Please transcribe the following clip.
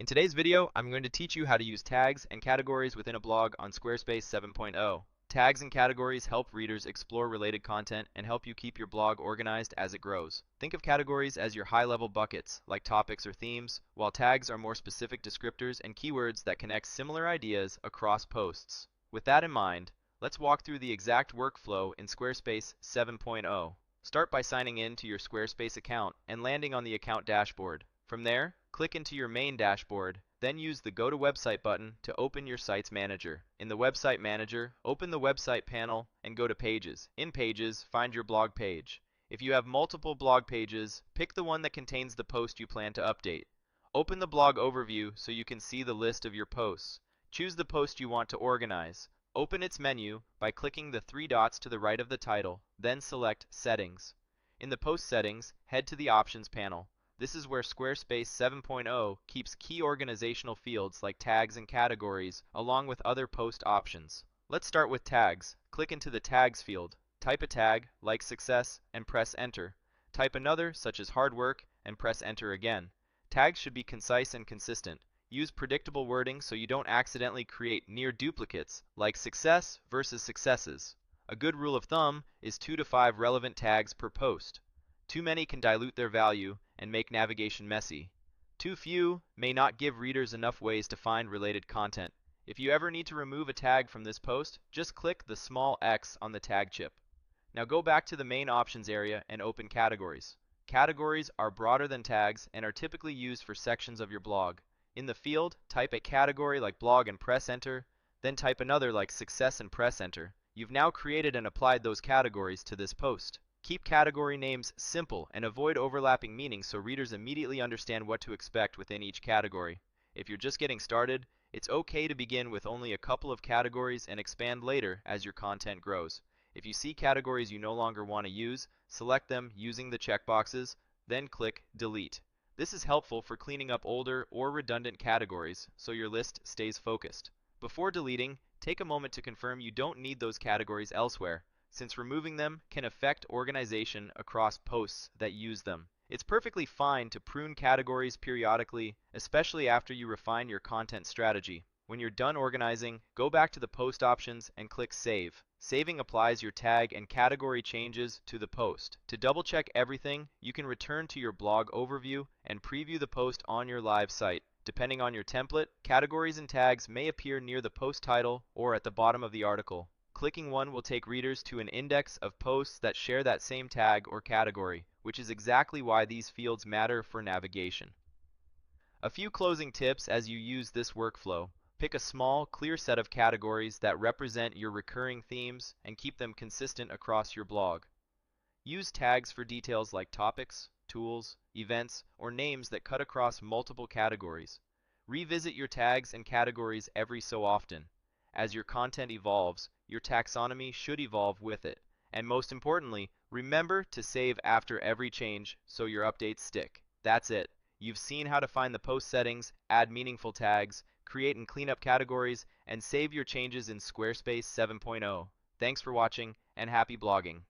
In today's video, I'm going to teach you how to use tags and categories within a blog on Squarespace 7.0. Tags and categories help readers explore related content and help you keep your blog organized as it grows. Think of categories as your high-level buckets, like topics or themes, while tags are more specific descriptors and keywords that connect similar ideas across posts. With that in mind, let's walk through the exact workflow in Squarespace 7.0. Start by signing in to your Squarespace account and landing on the account dashboard. From there, click into your main dashboard, then use the Go to Website button to open your site's manager. In the Website Manager, open the Website panel and go to Pages. In Pages, find your blog page. If you have multiple blog pages, pick the one that contains the post you plan to update. Open the blog overview so you can see the list of your posts. Choose the post you want to organize. Open its menu by clicking the three dots to the right of the title, then select Settings. In the Post Settings, head to the Options panel. This is where Squarespace 7.0 keeps key organizational fields like tags and categories, along with other post options. Let's start with tags. Click into the Tags field. Type a tag, like success, and press Enter. Type another, such as hard work, and press Enter again. Tags should be concise and consistent. Use predictable wording so you don't accidentally create near duplicates, like success versus successes. A good rule of thumb is 2 to 5 relevant tags per post. Too many can dilute their value and make navigation messy. Too few may not give readers enough ways to find related content. If you ever need to remove a tag from this post, just click the small X on the tag chip. Now go back to the main options area and open categories. Categories are broader than tags and are typically used for sections of your blog. In the field, type a category like blog and press enter, then type another like success and press enter. You've now created and applied those categories to this post. Keep category names simple and avoid overlapping meanings so readers immediately understand what to expect within each category. If you're just getting started, it's okay to begin with only a couple of categories and expand later as your content grows. If you see categories you no longer want to use, select them using the checkboxes, then click Delete. This is helpful for cleaning up older or redundant categories so your list stays focused. Before deleting, take a moment to confirm you don't need those categories elsewhere, since removing them can affect organization across posts that use them. It's perfectly fine to prune categories periodically, especially after you refine your content strategy. When you're done organizing, go back to the post options and click Save. Saving applies your tag and category changes to the post. To double check everything, you can return to your blog overview and preview the post on your live site. Depending on your template, categories and tags may appear near the post title or at the bottom of the article. Clicking one will take readers to an index of posts that share that same tag or category, which is exactly why these fields matter for navigation. A few closing tips as you use this workflow. Pick a small, clear set of categories that represent your recurring themes and keep them consistent across your blog. Use tags for details like topics, tools, events, or names that cut across multiple categories. Revisit your tags and categories every so often. As your content evolves, your taxonomy should evolve with it. And most importantly, remember to save after every change so your updates stick. That's it. You've seen how to find the post settings, add meaningful tags, create and clean up categories, and save your changes in Squarespace 7.0. Thanks for watching, and happy blogging.